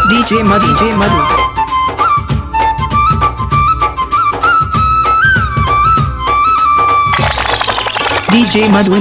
DJ Madhu. DJ Madhu.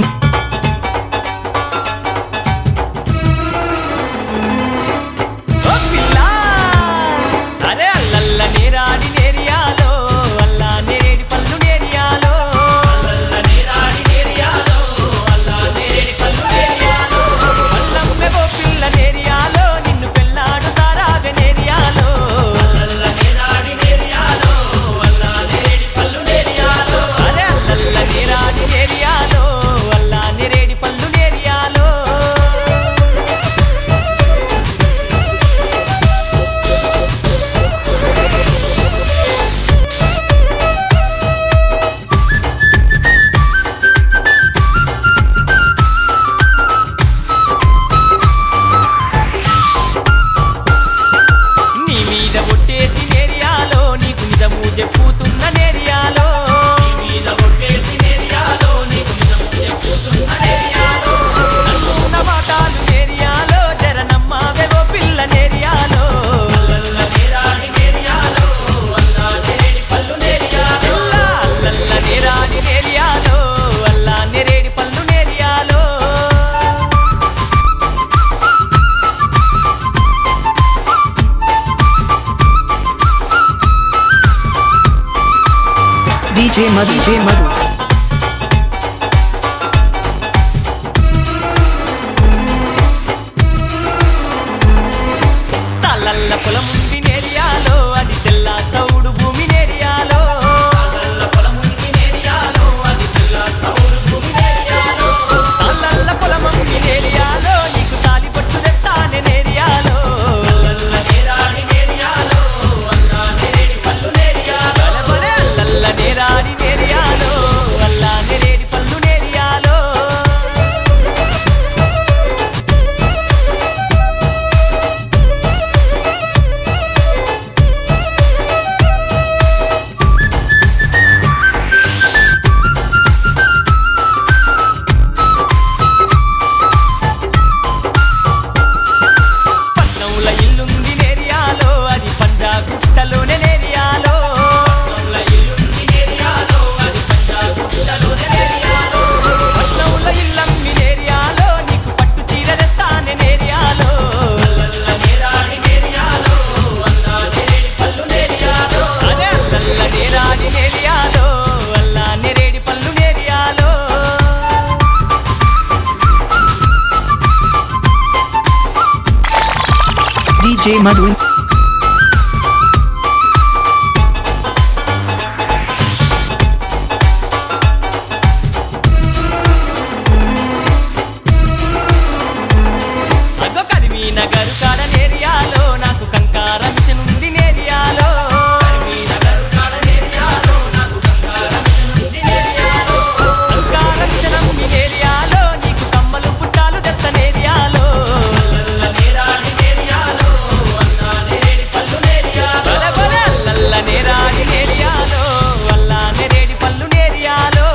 DJ Madhu. తలల్ల పొలముంది నేరియాలో అది తెల్ల సౌడు భూమి నేరియాలో తలల్ల పొలముంది నేరియాలో అది తెల్ల సౌడు భూమి నేరియాలో తలల్ల పొలముంది నేరియాలో నీకు తాలి పట్టు తెస్తానే నేరియాలో తలల్ల నేరాడి నేరియాలో అల్లా నేరేడి పల్లు నేరియాలో బలబల అల్లల్ల నేరాడి నేరియాలో అల్లా నేరేడి పల్లు నేరియాలో పట్నంల ఇల్లుంది నేరియాలో అది పంజా గుట్టలోనే నేరియాలో పట్నంల ఇల్లుంది నేరియాలో అది పంజా గుట్టలోనే నేరియాలో పట్నంల ఇల్లమ్మి నేరియాలో నీకు పట్టు చీర తెస్తానే నేరియాలో అల్లల్ల నేరాడి నేరియాలో అల్లా నేరేడి పల్లు నేరియాలో అదే అల్లల్ల నేరాడి నేరియాలో అల్లా నేరేడి పల్లు నేరియాలో DJ Madhu. అగో కరిమీ నగరు కాడ నేరియాలో నాకు కంకార మిషన్ ఉంది నేరియాలో కరిమీ నగరు కాడ నేరియాలో నాకు కంకార మిషన్ ఉంది నేరియాలో కంకార మిషన్ ఉంది నేరియాలో నీకు కమ్మలు పుట్టాలు తెస్త నేరియాలో అల్లల్ల నేరాడి నేరియాలో అల్లా నేరేడి పల్లు నేరియాలో బలబల అల్లల్ల నేరాడి నేరియాలో అల్లా నేరేడి పల్లు నేరియాలో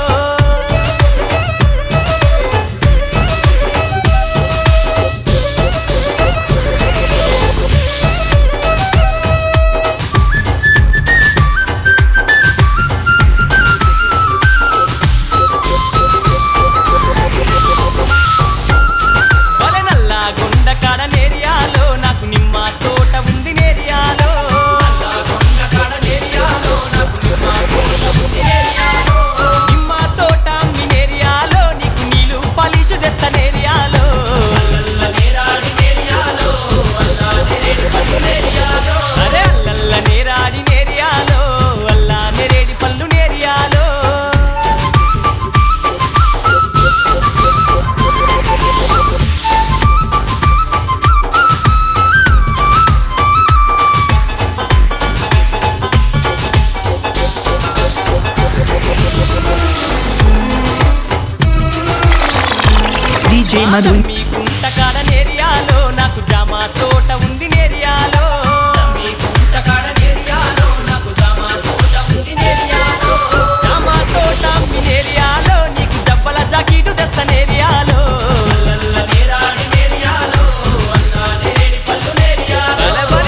వలె నల్ల గుండ కాడ నేరియాలో నాకు నిమ్మ తోట ఉంది నేరియాలో నల్ల గుండ కాడ నేరియాలో నాకు నిమ్మ తోట ఉంది నేరియాలో నిమ్మ తోట అమ్మి నేరియాలో నీకు నీళ్ళు పాలిషు తెస్త నేరియాలో అల్లల్ల నేరాడి నేరియాలో అల్లా నేరేడి పల్లు నేరియాలో అరే అల్లల్ల నేరాడి నేరియాలో అల్లా నేరేడి పల్లు నేరియాలో DJ Madhu. మీ గుంట కాడ నేరియాలో నాకు జామ తోట ఉంది నేరియాలో మీ గుంట కాడ నేరియాలో నాకు జామ తోట ఉంది నేరియాలో జామ తోట మీ నేరియాలో నీకు జబ్బల జాకెట్ తెస్త నేరియాలో అల్లల్ల నేరాడి నేరియాలో అల్లా నేరేడి పల్లు నేరియాలో బలబల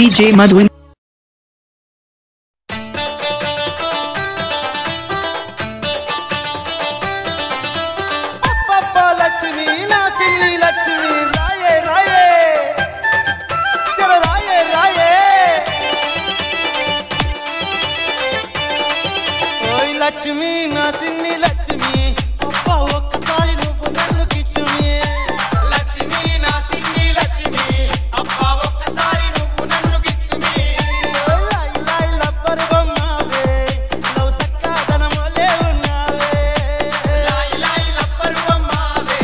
DJ Madhu. లక్ష్మి నా సిన్ని లక్ష్మి అబ్బా ఒక్కసారి నువ్వు నన్ను కిచ్చుమి లక్ష్మి నా సిన్ని లక్ష్మి అబ్బా ఒక్కసారి నువ్వు నన్ను కిచ్చుమి లై లై లబ్బర్ బొమ్మవే లవ్ సక్కదనమోలే ఉన్నావే లై లై లబ్బర్ బొమ్మవే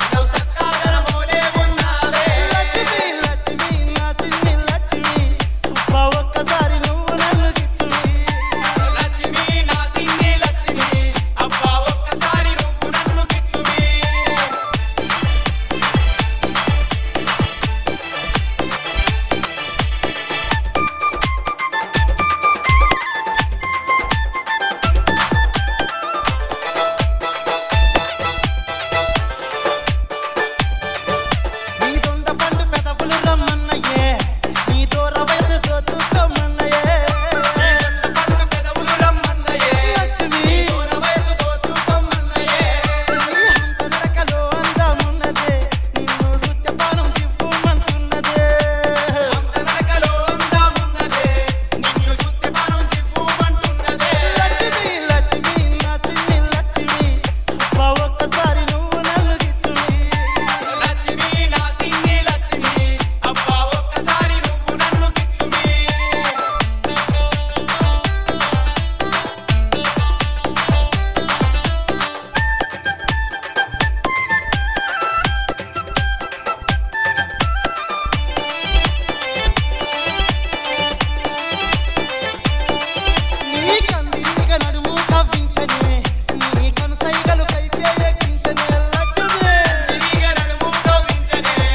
లవ్ సక్కదనమోలే ఉన్నావే లక్ష్మి లక్ష్మి నా సిన్ని లక్ష్మి అబ్బా ఒక్కసారి నువ్వు నన్ను కిచ్చుమి లక్ష్మి నా సిన్ని లక్ష్మి అబ్బా ఒక్కసారి నువ్వు నన్ను కిచ్చుమి నీ దొండ పండు పెదవులు రమ్మన్నయ్యే నీ దూర వయసు దోచుకోమన్నయ్యే నీ దొండ పండు పెదవులు రమ్మన్నయ్యే లక్ష్మి నీ దూర వయసు దోచుకోమన్నయ్యే నీ హంస నడకలో అందమున్నదే నిన్ను చూస్తే పానం జివ్వుమంటున్నదే హంస నడకలో అందమున్నదే నిన్ను చూస్తే పానం జివ్వుమంటున్నదే లక్ష్మి లక్ష్మి నా సిన్ని లక్ష్మి అబ్బా ఒక్కసారి నువ్వు నన్ను గిచ్చుమి లక్ష్మి నా సిన్ని లక్ష్మి అబ్బా ఒక్కసారి నువ్వు నన్ను గిచ్చుమి నీ కందిరిగ నడుము కవ్వించనే నీ కనుసైగలు కైపే ఎక్కించనే లక్ష్మి కందిరిగ నడుము కవ్వించనే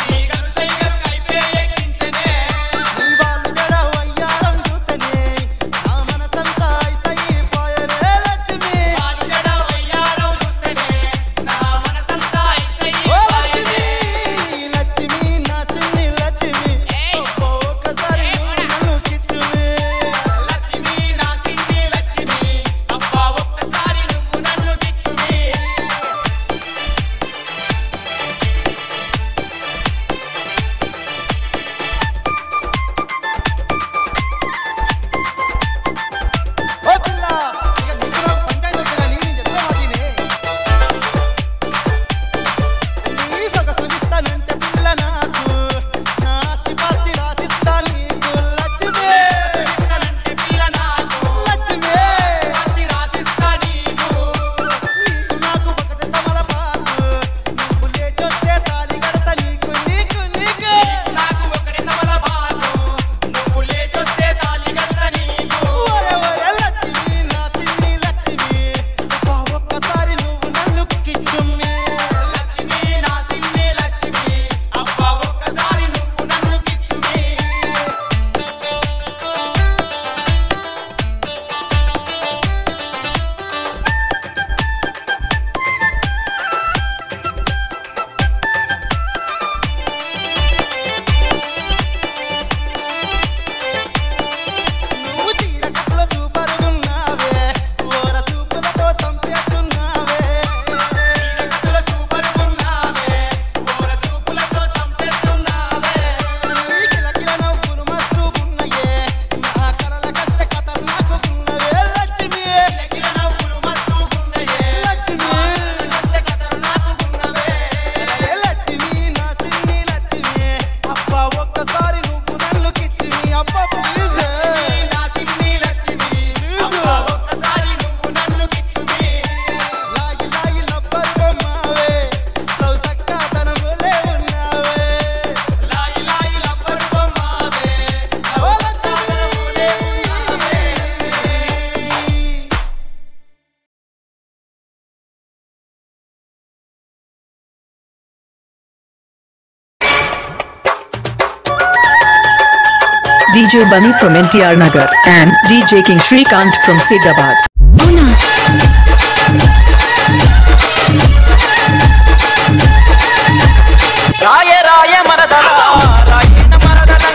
నీ కనుసైగలు కైపే ఎక్కించనే నీ వాళ్ళు జడ వయ్యారం చూస్తనే నా మనసంతా ఐసైపోయనే లక్ష్మి వాళ్ళు జడ వయ్యారం చూస్తనే నా మనసంతా ఐసైపోయనే లక్ష్మి నా సిన్ని లక్ష్మి అబ్బా ఒక్కసారి నువ్వు నన్ను కిచ్చుమి లక్ష్మి నా సిన్ని లక్ష్మి అబ్బా ఒక్కసారి నువ్వు నన్ను కిచ్చుమి ఓ పిల్ల ఇక నీకు నాకు పంచాయతీ వచ్చినా నేను చెప్పే మాటినే నీ సొగసునిస్తానంటే పిల్ల నాకు నా ఆస్తి పాస్తి రాసిస్తా నీకు లక్ష్మి ఇస్తానంటే పిల్ల నాకు లక్ష్మి ఆస్తి రాసిస్తా నీకు నీకు నాకు ఒకటే తమలపాకు నువ్వు లేచొస్తే తాళి కడతా నీకు నీకు నీకు నాకు ఒకటే తమలపాకు నువ్వు లేచొస్తే తాళి కడతా నీకు ఒరే ఒరే లక్ష్మి నా సిన్ని లక్ష్మి అబ్బా ఒక్కసారి నువ్వు నన్ను కిచ్చుమి లక్ష్మి నా సిన్ని లక్ష్మి అబ్బా ఒక్కసారి నువ్వు నన్ను కిచ్చుమి నువ్వు చీర కప్పుల సూపర్గున్నావే ఓర చూపులతో చంపేస్తున్నావే చీర కప్పుల సూపర్గున్నావే ఓర చూపులతో చంపేస్తున్నావే నీ కిలకిల నవ్వులు మస్తుగున్నయే నా కలల కస్తే ఖతర్నాకున్నవే లక్ష్మి కిలకిల నవ్వులు మస్తుగున్నయే లక్ష్మి కస్తే ఖతర్నాకున్నవే లక్ష్మి నా సిన్ని లక్ష్మి అబ్బా ఒక్కసారి నువ్వు నన్ను కిచ్చుమి అబ్బా ప్లీజ్ నా సిన్ని లక్ష్మి అబ్బా ఒక్కసారి నువ్వు నన్ను కిచ్చుమి లాగి లాగి లబ్బర్ బొమ్మవే లవ్ సక్కదనమోలే ఉన్నావే లాగి లాగి లబ్బర్ బొమ్మవే లవ్ సక్కదనమోలే ఉన్నావే DJ Bunny from NTR Nagar and DJ King Shrikant from Sidabad. రాయ రాయ మరదల రాయన మరదల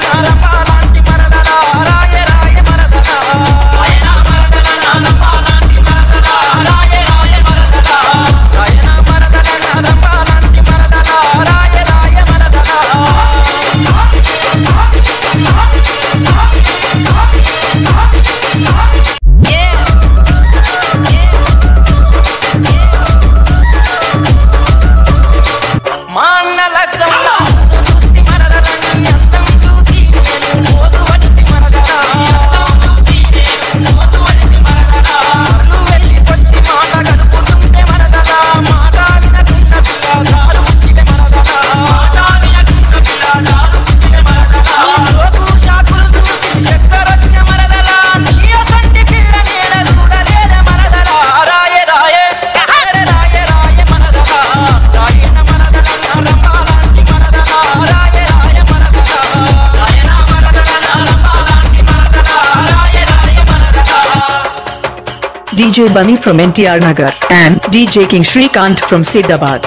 DJ Bunny from NTR Nagar and DJ King Shrikant from Siddabad.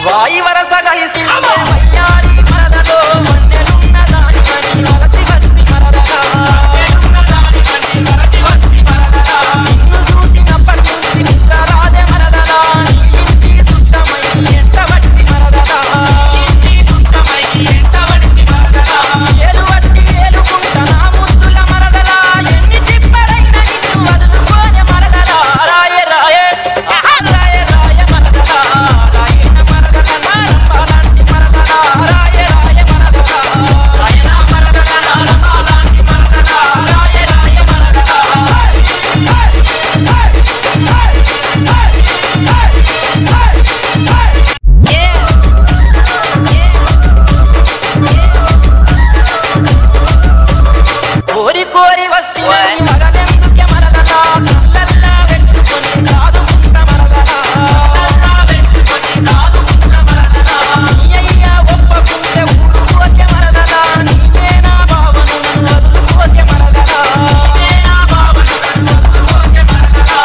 వాయి వరస కలిసి వయ్యారి మరదలో మన్నెలున్న దానివని వలచి వస్తి మరదలా నిన్ను చూసినప్పటి నుంచి నిద్ర రాదే మరదలా నీ ఇంటి సుత్తమై ఎంట వట్టి మరదలా ఏలు వట్టి ఏలుకుంట నా ముద్దుల మరదలా ఎన్ని చిప్పరైన నిన్ను వదులుకోనే మరదలా రాయే రాయే రాయే రాయే మరదలా రాయన మరదలా రంపాలాంటి మరదలా రాయే రాయే మరదలా రాయన మరదలా రంపాలాంటి మరదలా రాయే రాయే మరదలా కోరి కోరి వస్తే మరదెందుకే మరదలా కళ్ళల్లా పెట్టుకొని సాదుకుంట మరదలా నీ అయ్య ఒప్పకుంటే ఊరుకోకే మరదలా నీవే నా బావను నన్ను వదులుకోకే మరదలా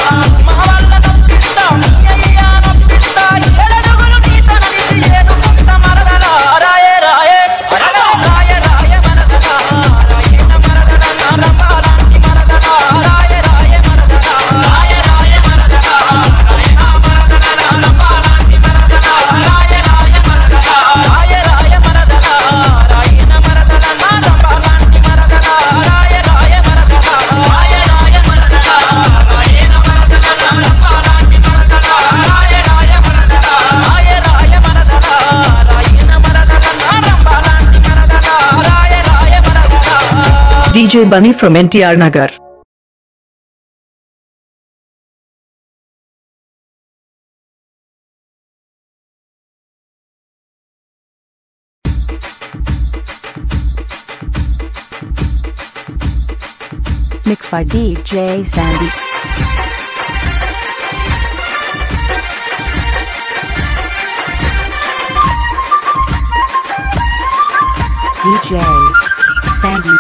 మా వల్ల నొప్పిస్తా నీ అయ్య నొప్పిస్తా ఏడడుగులు నీతో నడిచి ఏడుకుంట మరదలా రాయే రాయే రాయే రాయే మరదలా రాయన మరదలా రంపాలాంటి మరదలా రాయే రాయే మరదలా రాయే రాయే మరదలా రాయన మరదలా రంపాలాంటి మరదలా రాయే రాయే మరదలా రాయే రాయే మరదలా రాయన మరదలా రంపాలాంటి మరదలా రాయే రాయే మరదలా రాయే రాయే మరదలా రాయన మరదలా రంపాలాంటి మరదలా రాయే రాయే మరదలా రాయే రాయే మరదలా రాయన మరదలా రంపాలాంటి మరదలా రాయే రాయే మరదలా DJ Bunny from NTR Nagar. Mixed by DJ Sandy. DJ Sandy.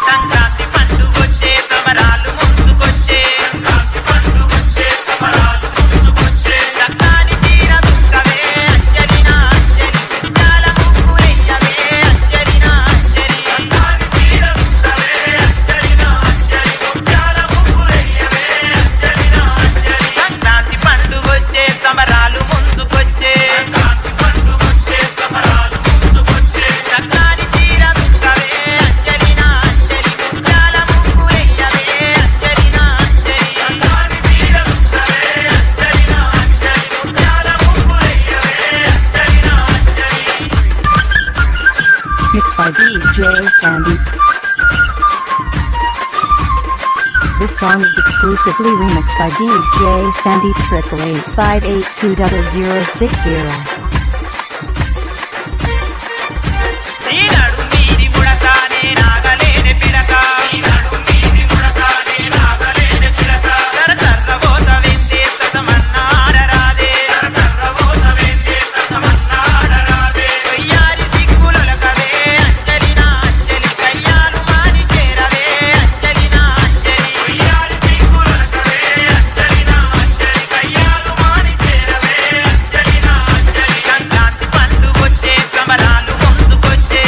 Sankranti పండుగొచ్చే సమరాలు ముందుకొచ్చే చక్కని తీర దుఃఖవే అంజలినా అంజలి చాలా ముగ్గురెయ్యవే అంజలినా అంజలి సంక్రాంతి పండుగొచ్చే సమరాలు ముందుకొచ్చే చక్కని తీర దుఃఖవే అంజలినా అంజలి చాలా ముగ్గురెయ్యవే అంజలినా Mixed by DJ Sandy. This song is exclusively remixed by DJ Sandy 888-582-0060. ఈనాడు మీది ముడకానే నాగలేని పిడక సరసర్రబోత వెందే సతమన్నాడరాదే కొయ్యారి దిక్కులొలకవే అంజలినా అంజలి కయ్యాలు మాని చేరవే అంజలినా అంజలి సంక్రాంతి పండుగొచ్చే సమరాలు ముందుకొచ్చే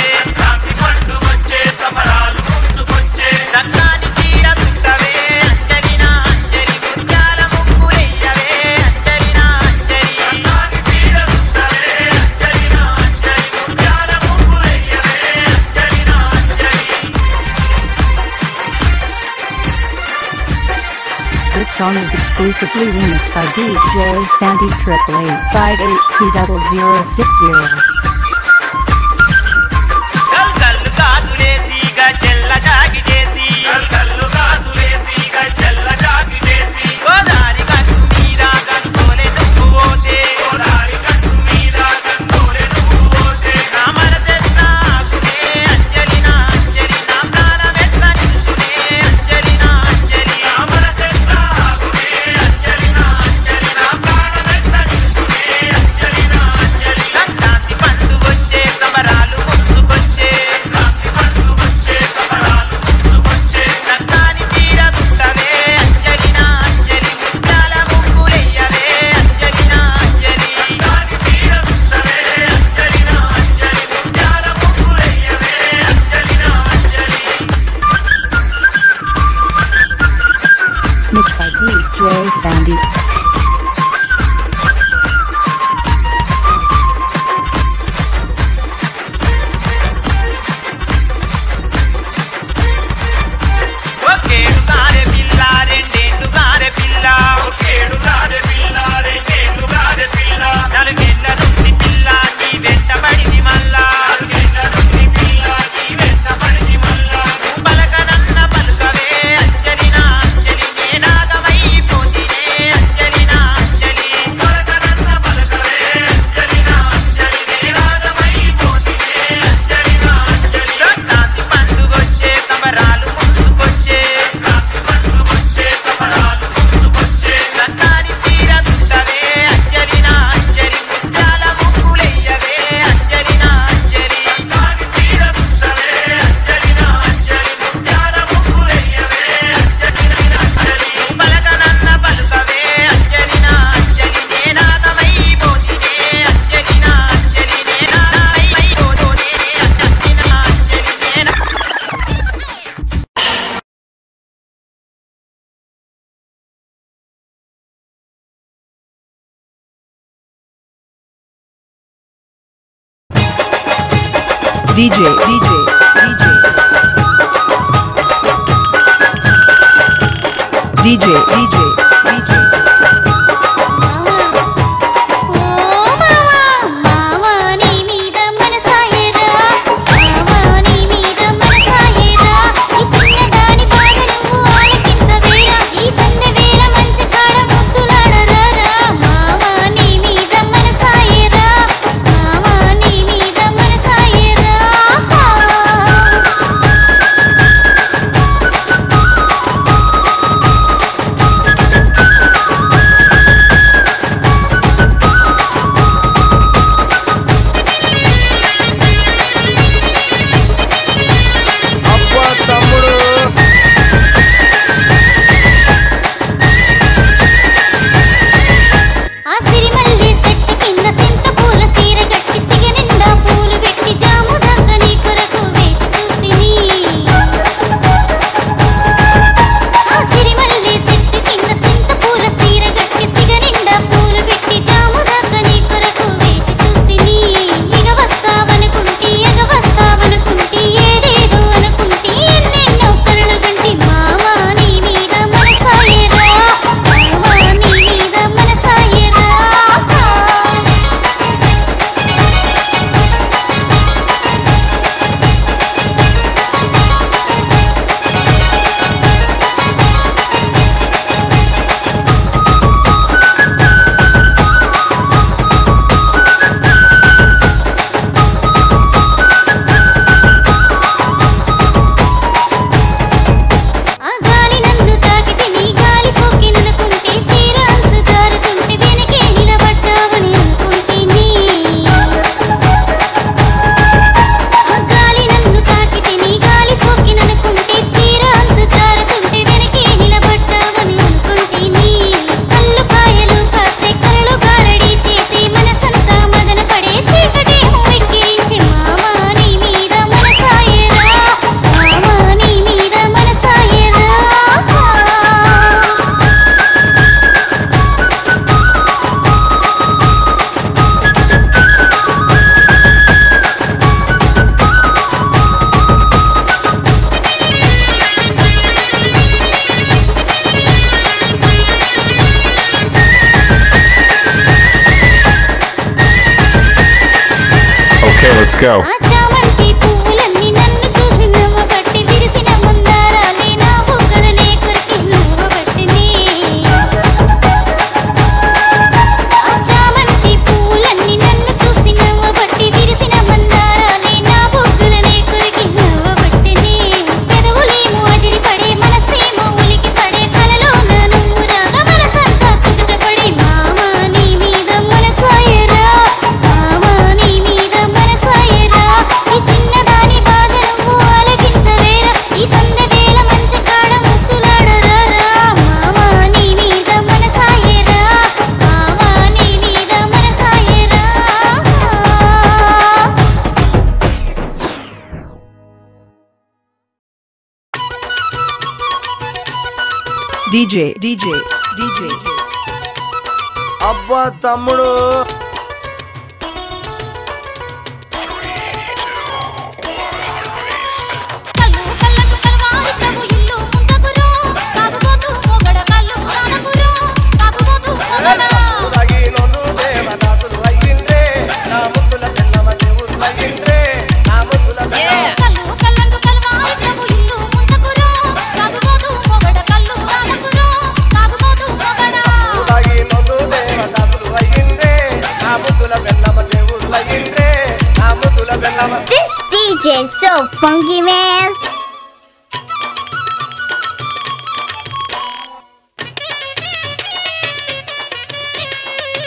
చక్కని తీర దుఃఖవే అంజలినా అంజలి ముత్యాల ముగ్గురెయ్యవే అంజలినా అంజలి This song is exclusively remixed by DJ Sandy 888-582-0060. కల్కల్లు కాదులేసి గజెల్ల జాగిటేసి Godari గట్టు మీద గంటోలే నువ్వు పోతే నా మరదెత్తా ఆకునే అంజలినా అంజలి నా ప్రాణమెత్త నిలుచునే అంజలినా అంజలి Sankranti Sandy. DJ Okay, let's go. DJ అబ్బా తమ్ముడు This DJ is so funky, man.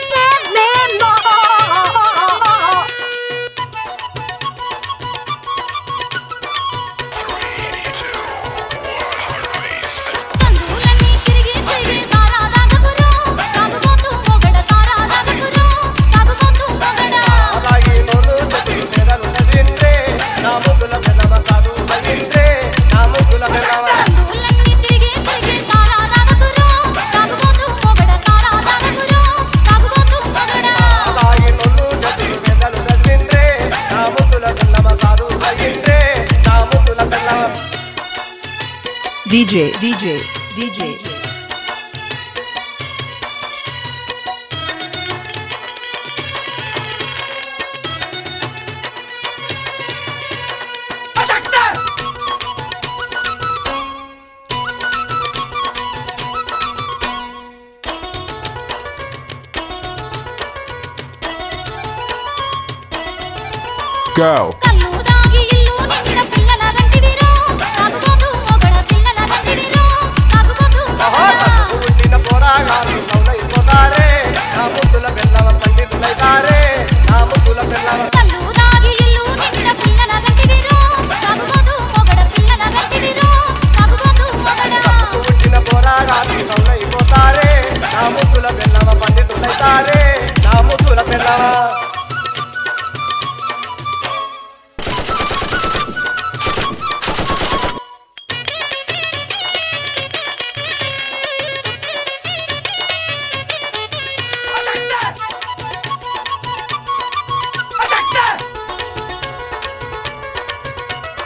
Give me more. DJ. Go.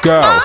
Go.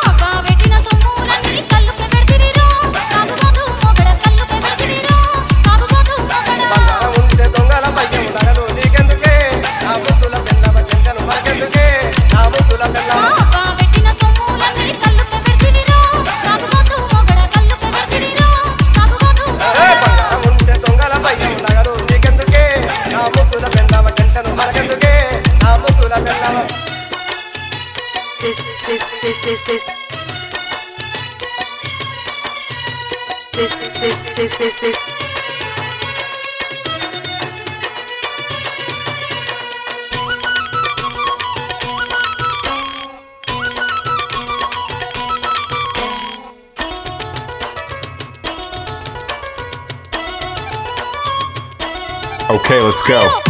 This. Okay, let's go.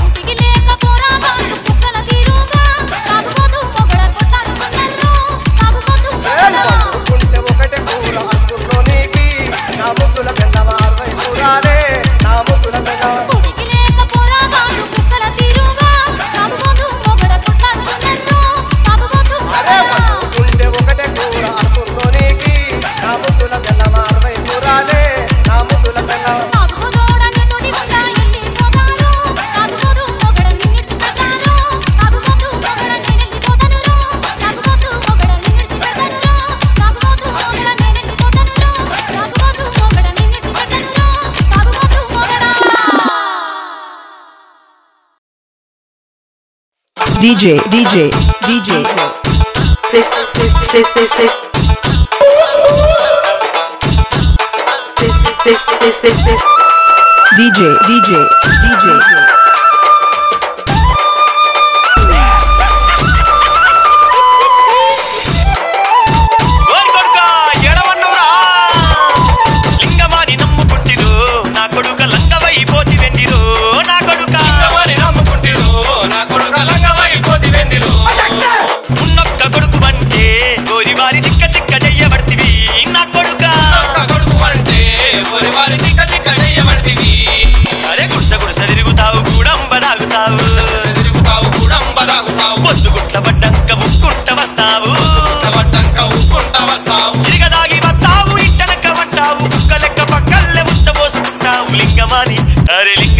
DJ. This. DJ. అరే గుడిసె గుడిసె తిరుగుతావు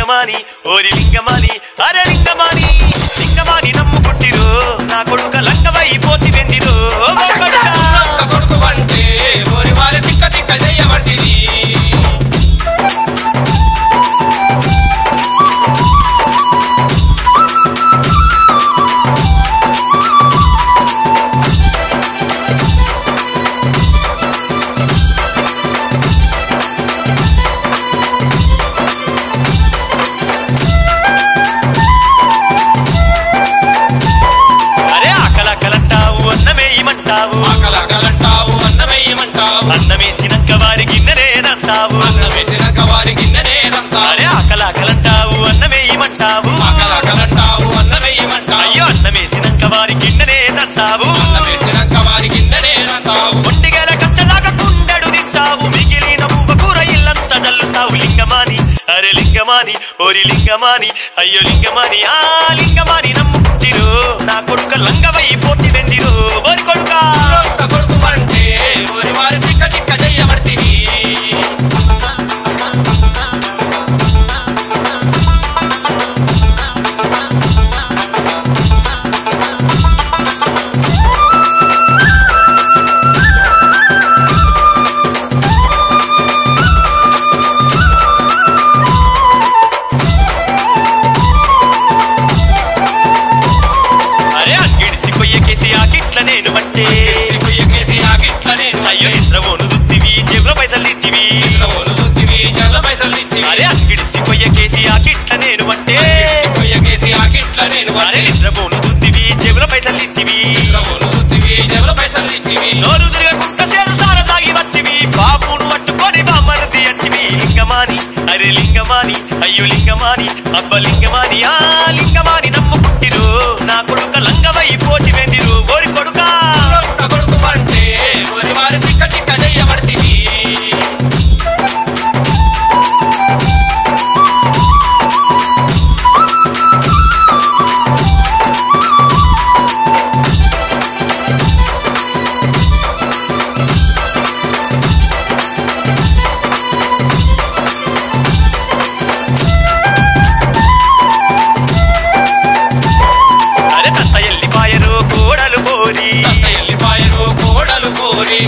లింగమాని ఓరి లింగమాని అరే లింగమాని లింగమాని నమ్ముకుంటిరో నా కొడుక లంగవై పోతి వెందిరో కొడుకు అంటే ఓరి వారి తిక్క తిక్క చేయబడితివి అన్నమేసినంక వారి గిన్నెనేదంటావు అన్నమేసినంక వారి గిన్నెనేదంటావు అరే ఆకలాకలంటావు అన్నమేయమంటావు ఆకలాకలంటావు అన్నమేయమంటావు అయ్యో అన్నమేసినంక వారి గిన్నెనేదంటావు అన్నమేసినంక వారి గిన్నెనేదంటావు ఒంటిగల కచ్చలాగా కుండడు తింటావు మిగిలిన పువ్వ కూర ఇల్లంతా జల్లుతావు లింగమాని అరే లింగమాని ఓరి లింగమాని అయ్యో లింగమాని ఆ లింగమాని నమ్ముకుంటిరో నా కొడుక లంగవై పోతి వెందిరో ఓరి కొడుకా కొడుకు అంటే ఓరి వారి తిక్క తిక్క చేయబడితివి నేను బట్టే అయ్యో ఇంద్రవోను దుత్తివి జేబుల పైసలు ఇత్తివి అరే అంగిడిసి కొయ్యకేసి ఆ కిట్ల నేను బట్టే అరే ఇంద్రవోను దుత్తివి జేబుల పైసలు ఇత్తివి నోరు తిరగకుంట సేరు సార తాగి వత్తివి బాబును పట్టుకొని బామరది అంటివి లింగమాని అరే లింగమాని అయ్యో లింగమాని అబ్బ లింగమాని ఆ లింగమాని నమ్ముకుంటిరో నా కొడుక లంగవై పోతి వెందిరు ఓరి కొడుకా కొడుకు అంటే ఓరి వారి తిక్క తిక్క చేయబడితివి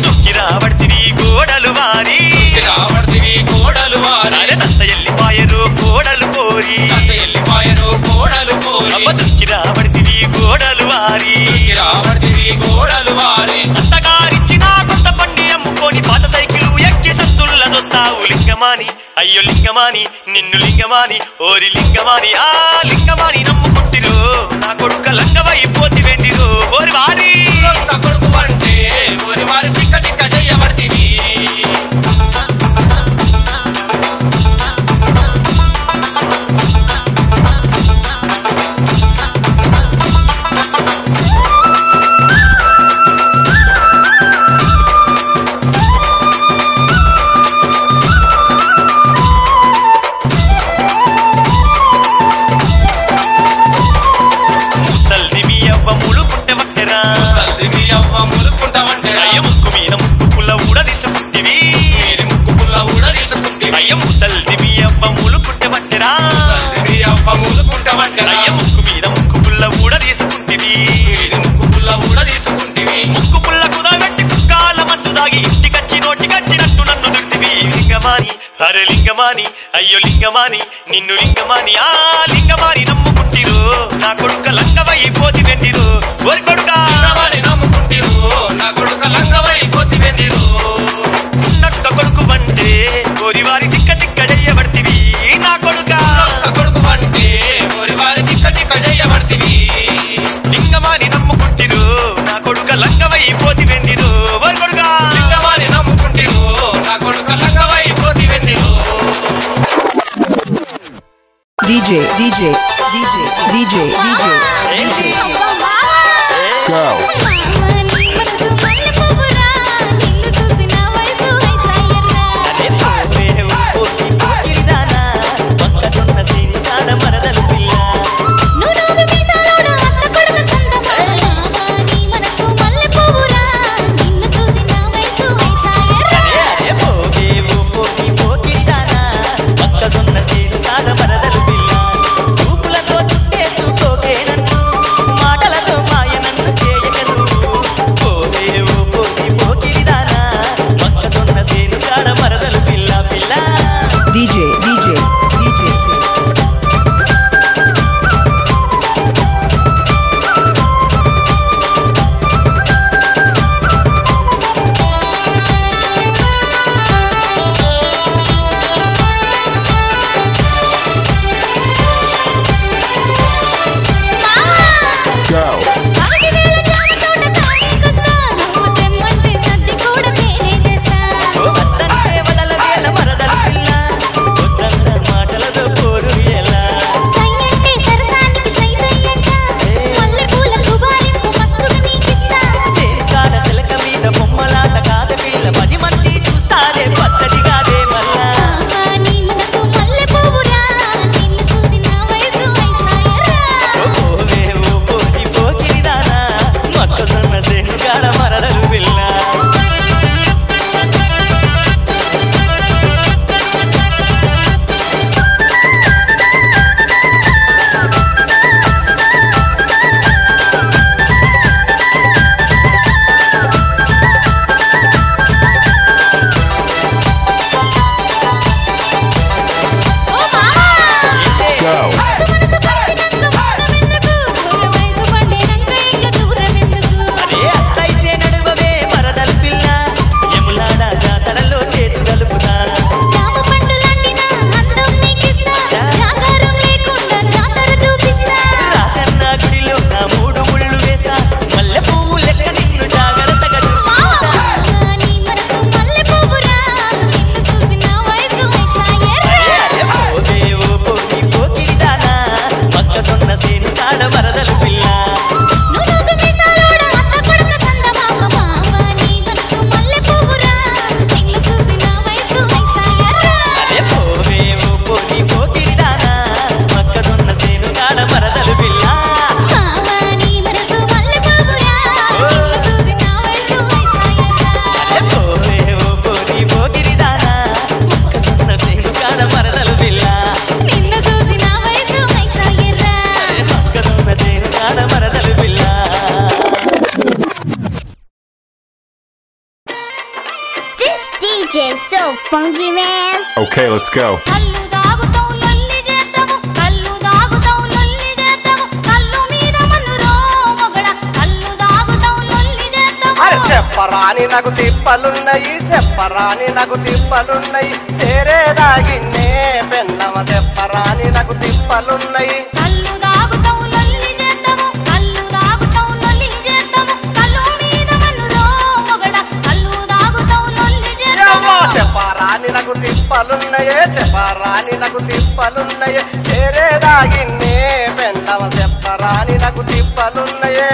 దుక్కిరాబడితివి గోడలు వారి అరే దంత ఎల్లిపాయరు గోడలు కోరి అబ్బ దుక్కిరాబడితివి గోడలు వారి అంతగారిచ్చిన కొత్త బండి అమ్ముకొని పాత సైకిలు ఎక్కి సంతుల్ల దొత్తావు లింగమాని అయ్యో లింగమాని నిన్ను లింగమాని ఓరి లింగమాని ఆ లింగమాని నమ్ముకుంటిరో నా కొడుక లంగవై పోతి వెందిరో ఓరి వారి కొడుకు అంటే ఓరి వారి తిక్క తిక్క చేయబడితివి అయ్య ముక్కు మీద ముక్కు పుల్ల ఊడ తీసుకుంటివి అయ్య ముసల్ది మీ అవ్వ ములుకుంటే పట్టరా అయ్య ముక్కు మీద ముక్కు పుల్ల ఊడ తీసుకుంటివి ముక్కు పుల్ల కుదబెట్టి కుక్కాల మందు దాగి ఇంటికచ్చి నోటికచ్చినట్టు నన్ను దుర్తివి లింగమాని అరే లింగమాని అయ్యో లింగమాని నిన్ను లింగమాని ఆ లింగమాని నమ్ముకుంటిరో నా కొడుక లంగవై పోతి వెందిరో ఓరి కొడుకా నమ్ముకుంటిరో నా కొడుక లంగవై పోతి వెందిరో నక్క కొడుకు అంటే ఓరి వారి తిక్క తిక్క చేయబడితివి నా కొడుకా కొడుకు అంటే ఓరి వారి తిక్క తిక్క చేయబడితివి లింగమాని నమ్ముకుంటిరో నా కొడుక లంగవై పోతి వెందిరో ఓరి కొడుకా లింగమాని నమ్ముకుంటిరో నా కొడుక లంగవై పోతి వెందిరో DJ, DJ, DJ, DJ, DJ, DJ. Go. మరదలు DJ so funky man. Okay, let's go. కళ్ళు దాగుతావు లొల్లి చేస్తావు కళ్ళు దాగుతావు లొల్లి చేస్తావు కళ్ళు మీద మన్నురో మొగడ కళ్ళు దాగుతావు లొల్లి చేస్తావు అరే చెప్పరాని నాకు తిప్పలున్నాయి చెప్పరాని నాకు తిప్పలున్నాయి చేరేదాగిన్నే పెన్నమ చెప్పరాని నాకు తిప్పలున్నాయి కళ్ళు దాగుతావు లొల్లి చేస్తావు కళ్ళు దాగుతావు లొల్లి చేస్తావు కళ్ళు మీద మన్నురో మొగడ కళ్ళు దాగుతావు లొల్లి చేస్తావు చెప్పరాని నాకు తిప్పలున్నాయే చెప్పరాని నాకు తిప్పలున్నాయే చేరేదాగిన్నే పెన్నమ చెప్పరాని నాకు తిప్పలున్నాయే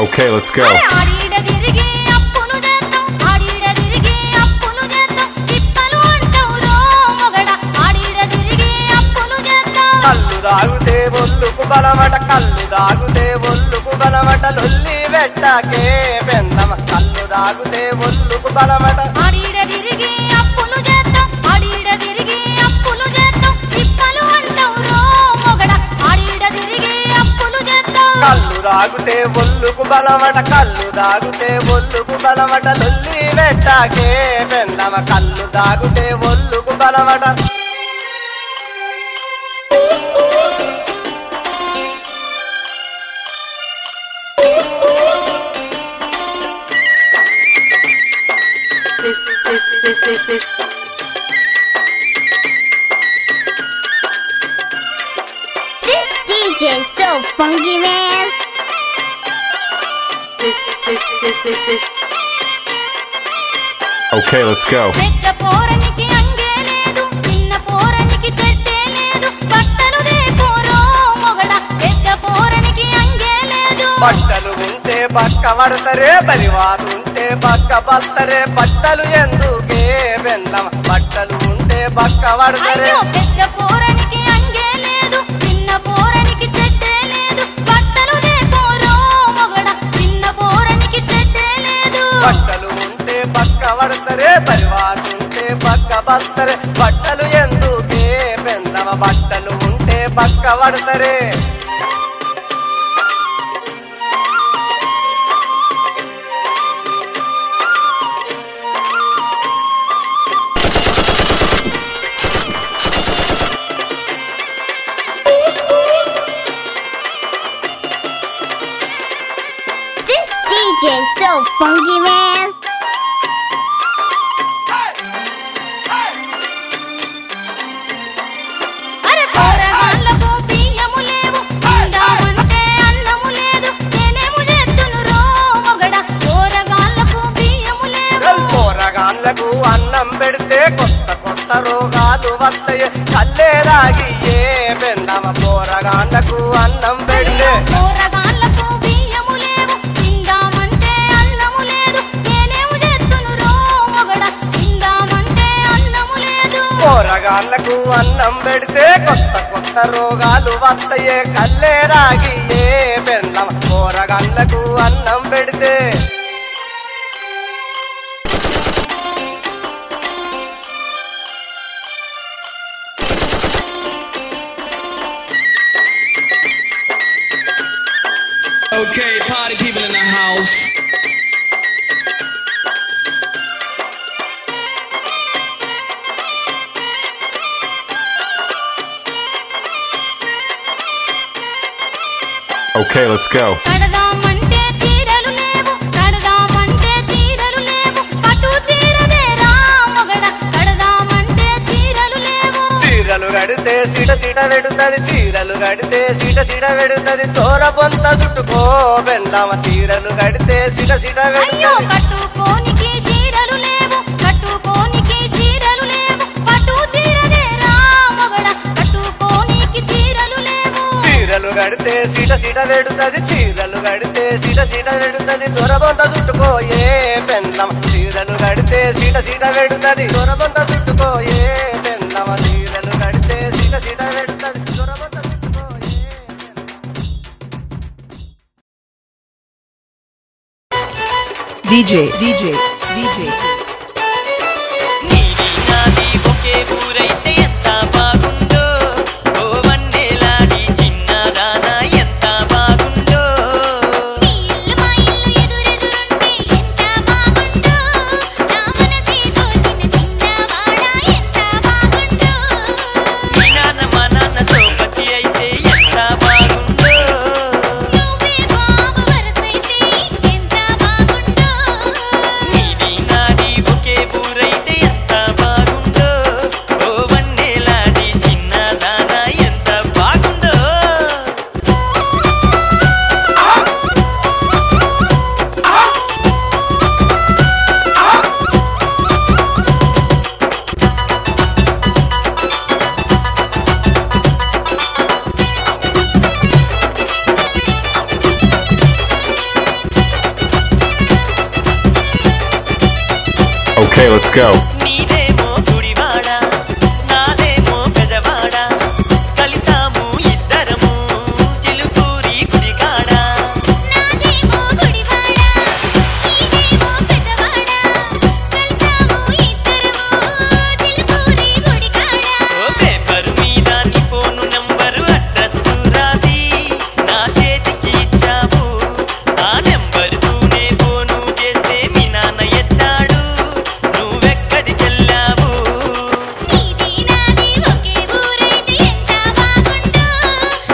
Okay, let's go. ఆడిడ తిరిగి అప్పును చేస్తాం ఆడిడ తిరిగి అప్పును చేస్తాం తిప్పలు అంటావు రో మొగడ ఆడిడ తిరిగి అప్పును చేస్తాం కళ్ళు దాగుతే ఒళ్ళుకు బలమట కళ్ళు దాగుతే ఒళ్ళుకు బలమట లొల్లి పెట్టకే పెన్నమ కళ్ళు దాగుతే ఒళ్ళుకు బలమట ఆడిడ తిరిగి అప్పును చేస్తాం ఆడిడ తిరిగి అప్పును చేస్తాం తిప్పలు అంటావు రో మొగడ ఆడిడ తిరిగి అప్పును చేస్తాం కళ్ళు దాగుతే ఒళ్ళుకు బలమట కళ్ళు దాగుతే ఒళ్ళుకు బలమట లొల్లి పెట్టకే పెన్నమ కళ్ళు దాగుతే ఒళ్ళుకు బలమట This DJ so funky man. Okay, let's go. పెద్ద పోరనికి అంగే లేదు చిన్న పోరనికి చెట్టే లేదు బట్టలు దేపోరో మొగడ పెద్ద పోరనికి అంగే లేదు బట్టలు ఉంటే పక్క పడతరే పరివారు ఉంటే పక్క బస్తరే బట్టలు ఎందుకే పెన్నమ బట్టలు ఉంటే పక్క పడతరే అయ్యో పెద్ద పోరనికి అంగే లేదు చిన్న పోరనికి చెట్టే లేదు బట్టలు దేపోరో మొగడ చిన్న పోరనికి చెట్టే లేదు బట్టలు ఉంటే పక్క పడతరే పరివారు ఉంటే పక్క బస్తరే బట్టలు ఎందుకే పెన్నమ బట్టలు ఉంటే పక్క పడతరే This DJ so funky man. అరే పోరగాళ్ళకు బియ్యము లేవు తిందామంటే అన్నము లేదు నేనేము చేస్తును రో మొగడ పోరగాళ్ళకు బియ్యము లేవు పోరగాళ్ళకు అన్నం పెడితే కొత్త కొత్త రోగాలు వస్తాయి కల్లేరాగి ఏ పెన్నమ పోరగాళ్ళకు అన్నం పెడితే పోరగాళ్ళకు బియ్యము లేవు తిందామంటే అన్నము లేదు నేనేము చేస్తును రో మొగడ తిందామంటే అన్నము లేదు పోరగాళ్ళకు అన్నం పెడితే కొత్త కొత్త రోగాలు వస్తాయే కల్లేరాగి ఏ పెన్నమ పోరగాళ్ళకు అన్నం పెడితే Okay, party people in the house. Okay, let's go. కడదామంటే చీరలు లేవు కడదామంటే చీరలు లేవు పట్టు చీరదేరా మొగడ కడదామంటే చీరలు లేవు చీరలు కడితే సీట సీట వెడుతది చీరలు కడితే సీట సీట వెడుతది చోర పొంత చుట్టుకో బెండమ చీరలు కడితే సీట సీట అయ్యో వెడుతది కట్టుకోనికి చీరలు లేవు కట్టుకోనికి చీరలు లేవు పట్టు చీరదేరా మొగడ కట్టుకోనికి చీరలు లేవు చీరలు కడితే సీట సీట వెడుతది చీరలు కడితే సీట సీట వెడుతది చోర పొంత చుట్టుకోయే బెండమ చీరలు కడితే సీట సీట వెడుతది చోర పొంత చుట్టుకోయే బెండమ చీరలు కడితే DJ నీది నాది ఒకే ఊరైతే ఎంత బాగుందో ఓ వన్నెలాడి చిన్నదానా ఎంత బాగుందో నీ ఇల్లు మా ఇల్లు ఎదురెదురుంటే ఎంత బాగుందో నా మనసే దోచిన చిన్నవాడా ఎంత బాగుందో మీ నాన్న మా నాన్న సోపతి అయితే ఎంత బాగుందో నువ్వే బాబు వరసైతే ఎంత బాగుందో నీది నాది ఒకే ఊరైతే ఎంత బాగుందో ఓ వన్నెలాడి చిన్నదానా ఎంత బాగుందో Okay, let's go. నీదేమో గుడివాడ నాదేమో పెదవాడ కలిసాము ఇద్దరము చిలుకూరి గుడికాడ నాదేమో గుడివాడ నీదేమో పెదవాడ కలిసాము ఇద్దరము చిలుకూరి గుడికాడ ఓ పేపరు మీద నీ ఫోను నంబరు అడ్రస్సు రాసి నా చేతికి ఇచ్చావు ఆ నెంబరుతోనే ఫోను చేస్తే మీ నాన్న ఎత్తాడు నువ్వెక్కడికెళ్ళావు నీది నాది ఒకే ఊరైతే ఎంత బాగుందో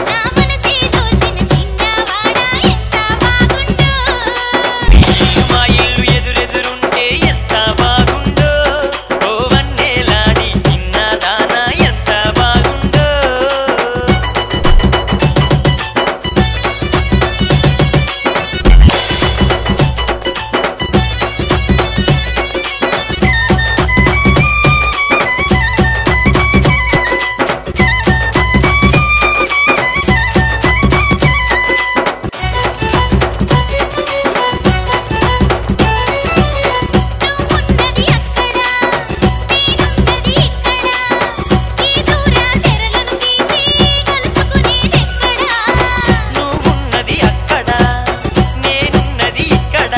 నా మనసే దోచిన చిన్నవాడా ఎంత బాగుందో మా ఇల్లు ఎదురెదురుంటే ఎంత బాగుందో ఓ వన్నెలాడి చిన్నదానా ఎంత బాగుందో నువ్వున్నది అక్కడ నేనున్నది ఇక్కడ ఈ దూర తెరలను తీసి కలుసుకునేదెక్కడ నువ్వున్నది అక్కడ నేనున్నది ఇక్కడ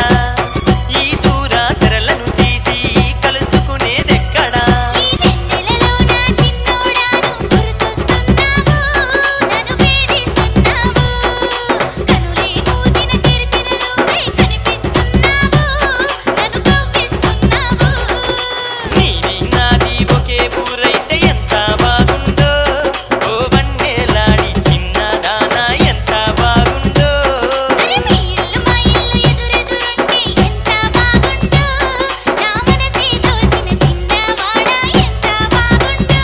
ఈ దూర తెరలను తీసి కలుసుకునేదెక్కడా ఈ వెన్నెలలో నా చిన్నోడాను గుర్తొస్తున్నావు నన్ను వేధిస్తున్నావు కనులే మూసిన తెరిచిన నువ్వే కనిపిస్తున్నావు నన్ను కవ్విస్తున్నావు నీది నాది ఒకే ఊరైతే ఎంత బాగుందో ఓ వన్నెలాడి చిన్నదానా ఎంత బాగుందో అరే మీ ఇల్లు మా ఇల్లు ఎదురెదురుంటే ఎంత బాగుందో నా మనసే దోచిన చిన్నవాడా ఎంత బాగుందో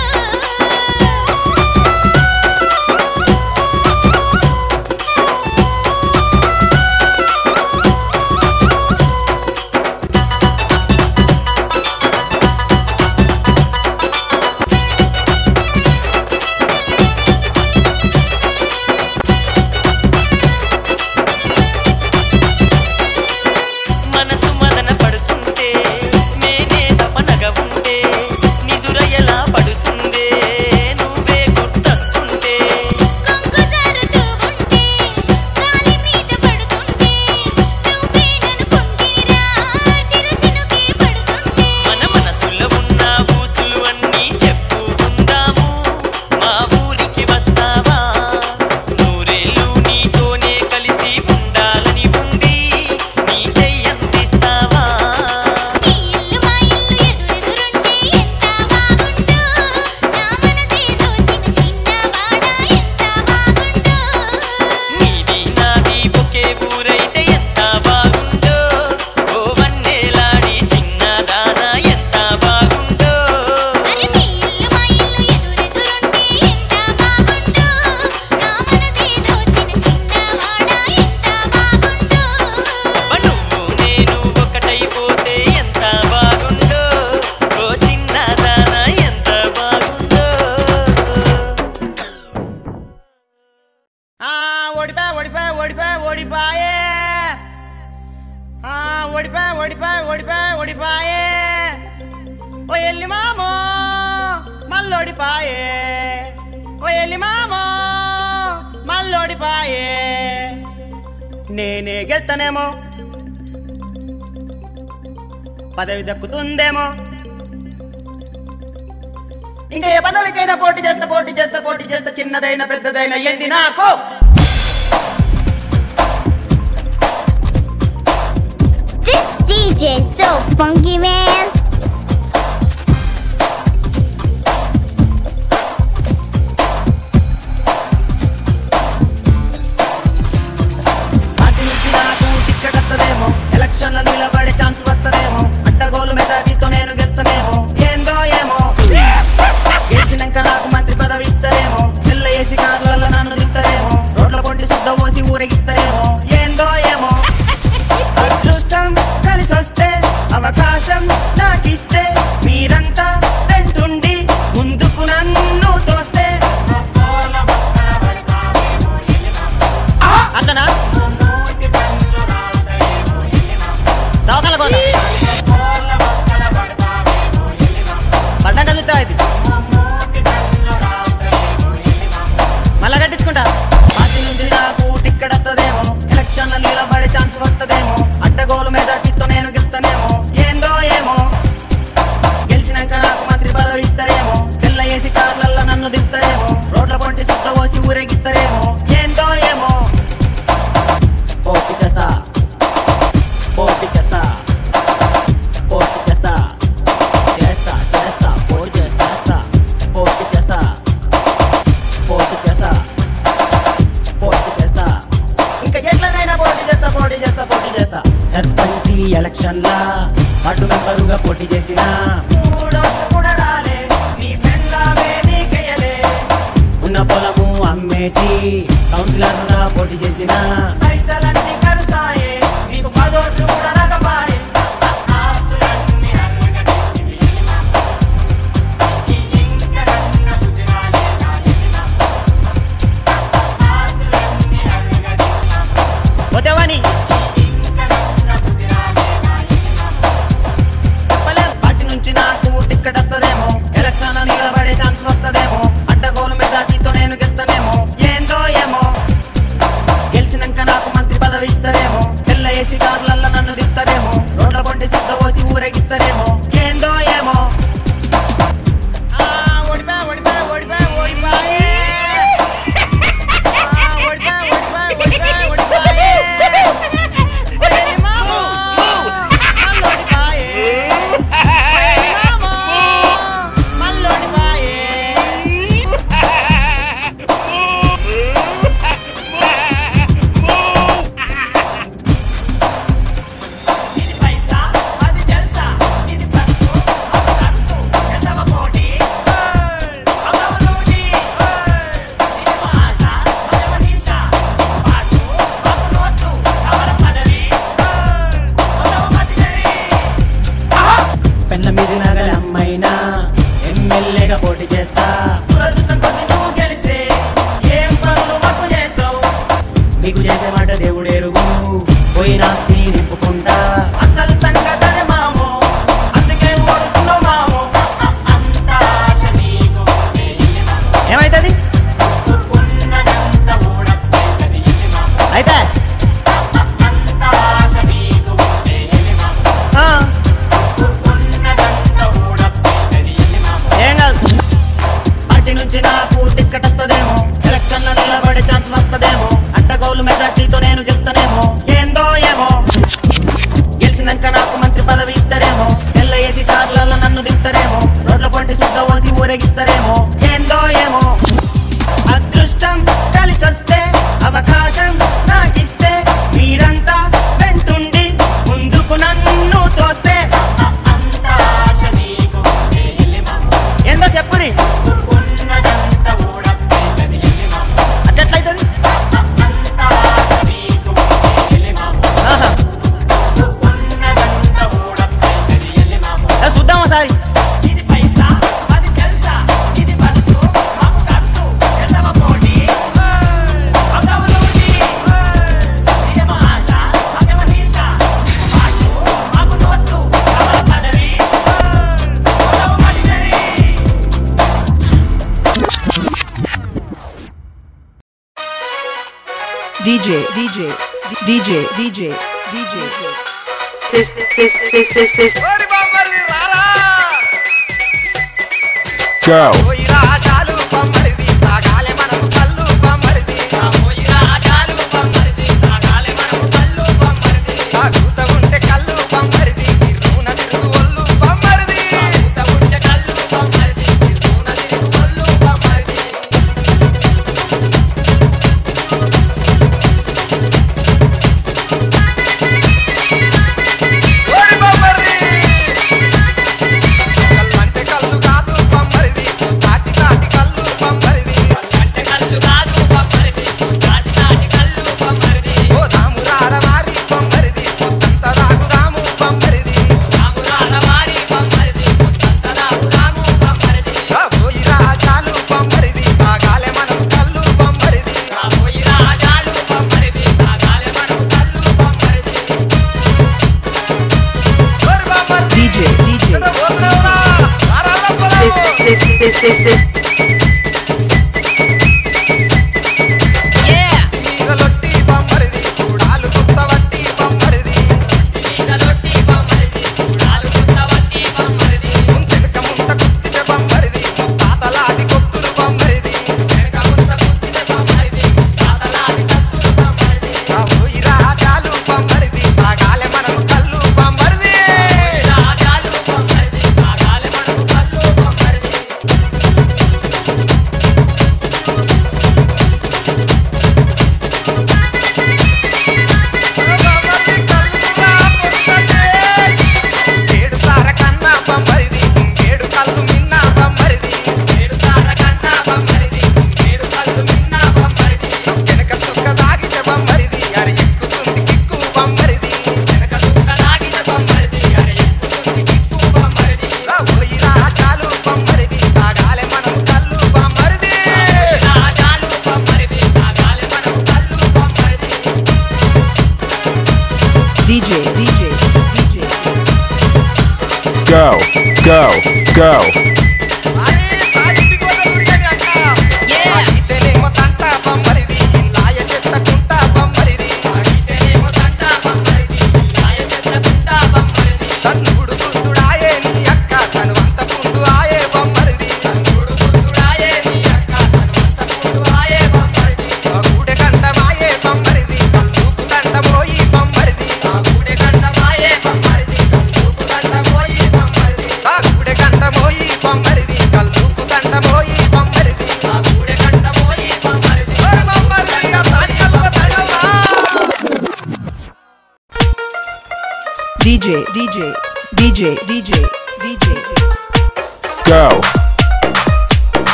మనసు మదన పడుతుంటే నేనే తపనగా ఉంటే నిదుర ఎలా పడుతుందే నువ్వే గుర్తొస్తుంటే కొంగు జారుతూ ఉంటే గాలి మీద పడుతుంటే నువ్వే నన్ను కొంగిరా చిరుచినుకే పడుతుంటే మన మనసులో ఉన్న ఊసులు అన్నీ చెప్పుకుందాము మా ఊరికి వస్తావా నూరేళ్ళు నీతోనే కలిసి ఉండాలని ఉంది నీ చెయ్యందిస్తావా నీ ఇల్లు మా ఇల్లు ఎదురెదురుంటే ఎంత బాగుందో నా మనసే దోచిన చిన్నవాడా ఎంత బాగుందో నీది నాది ఒకే ఊరైతే ఎంత బాగుందో ఓ వన్నెలాడి చిన్నదానా ఎంత బాగుందో అరే మీ ఇల్లు మా ఇల్లు ఎదురెదురుంటే ఎంత బాగుందో నా మనసే దోచిన చిన్నవాడా ఎంత బాగుందో నువ్వు నేను ఒకటైపోతే ఎంత బాగుందో ఓ చిన్నదానా ఎంత బాగుందో ఓడిపాయే ఓడిపాయే ఓ ఎల్లి మామో మళ్ళా మల్లోడిపాయే ఓ ఎల్లి మామో మల్లోడిపాయే నేనే గెలుతానేమో పదవి దక్కుతుందేమో ఇంకా ఏ పదవికైనా పోటీ చేస్తా చిన్నదైన పెద్దదైన ఏంది నాకు This DJ is so funky, man. Party నుంచి నాకు టికెట్ వస్తదేమో ఎలక్షన్ల నిలబడే ఛాన్స్ వస్తదేమో అడ్డగోలు మెజార్టీతో నేను గెలుస్తానేమో ఏందో ఏమో గెలిచినాక నాకు మంత్రి పదవి ఇస్తారేమో తెల్ల ఏసీ కార్లలో నన్ను దింతారేమో రోడ్ల పొంటి శుద్ధ పోసి ఊరేగిస్తారేమో ఏందో ఏమో అదృష్టం కలిసొస్తే అవకాశం నాకిస్తే మీరంతా వెంటుండి ముందుకు నన్ను తోస్తే అట్లనా దవకల పోతా పండగలుగుతా ఇది మళ్ళా కట్టించుకుంటా పార్టీ నుంచి నాకు టిక్కెట్ వస్తదేమో ఎలక్షన్ల నిలబడే ఛాన్స్ వస్తదేమో అడ్డగోలు మెజార్టీతో నేను గెలుస్తానేమో ఏందో ఏమో గెలిచినాక నాకు మంత్రి పదవి ఇస్తారేమో తెల్ల ఏసీ కార్లల్లో నన్ను దింపుతారేమో రోడ్ల పొంటి శుద్ధ పోసి ఊరేగిస్తారేమో ఏందో ఏమో పోటీ చేస్తా పోటీ చేస్తా పోటీ చేస్తా చేస్తా చేస్తా పోటీ చేస్తా పోటీ చేస్తా పోటీ చేస్తా పోటీ చేస్తా ఇంకా ఎట్లనైనా పోటీ చేస్తా సర్పంచి ఎలక్షన్లా అటు మెంబరుగా పోటీ చేసిన ఉన్న పొలము అమ్మేసి కౌన్సిలర్గా పోటీ చేసిన పోతేవాని చెప్పలేం పార్టీ నుంచి నాకు టిక్కెట్ వస్తదేమో ఎలక్షన్ నిలబడే ఛాన్స్ వస్తదేమో అడ్డగోలు మెజార్టీతో నేను గెలుస్తానేమో ఏందో ఏమో గెలిచినాక నాకు మంత్రి పదవి ఇస్తారేమో తెల్ల ఏసీ కార్లల్లో నన్ను దింపుతారేమో రోడ్ల పొంటి శుద్ధ పోసి ఊరేగిస్తారేమో ఏందో ఏమో Go. Go. DJ. Go.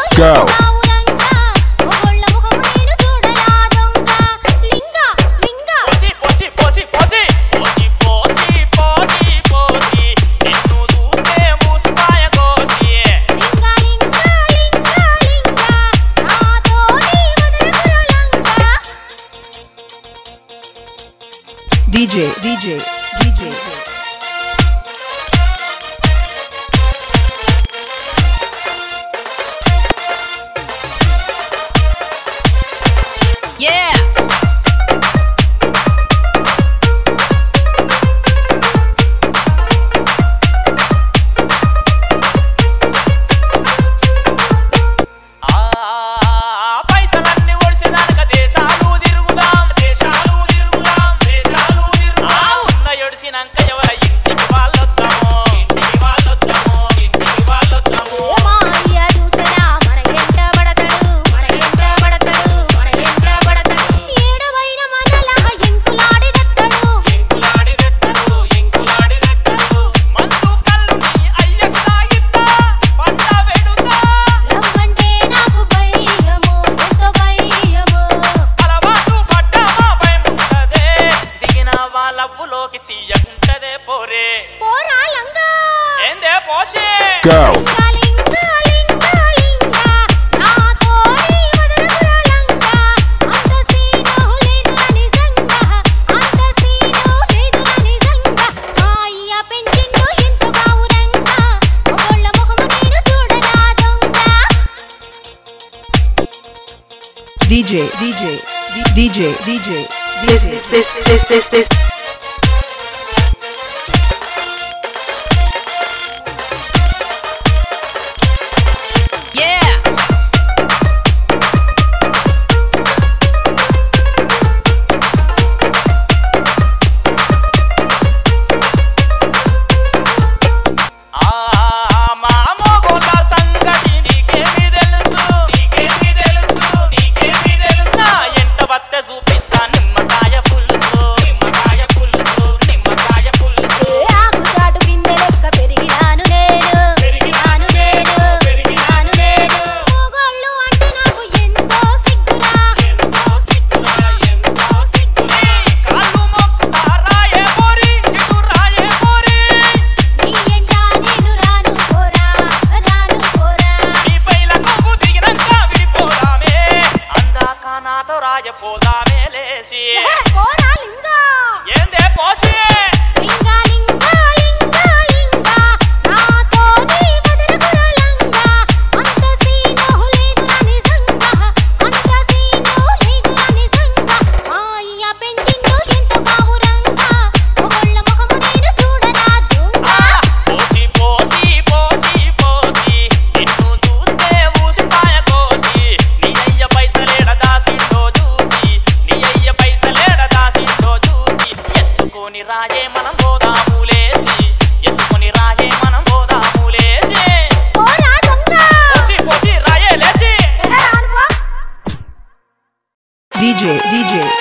Go. DJ. Yeah. పైసలన్నీ ఒడిసేదానిక దేశాలు తిరుగుదాం ఉన్న ఎడిసినాక DJ DJ DJ DJ this DJ DJ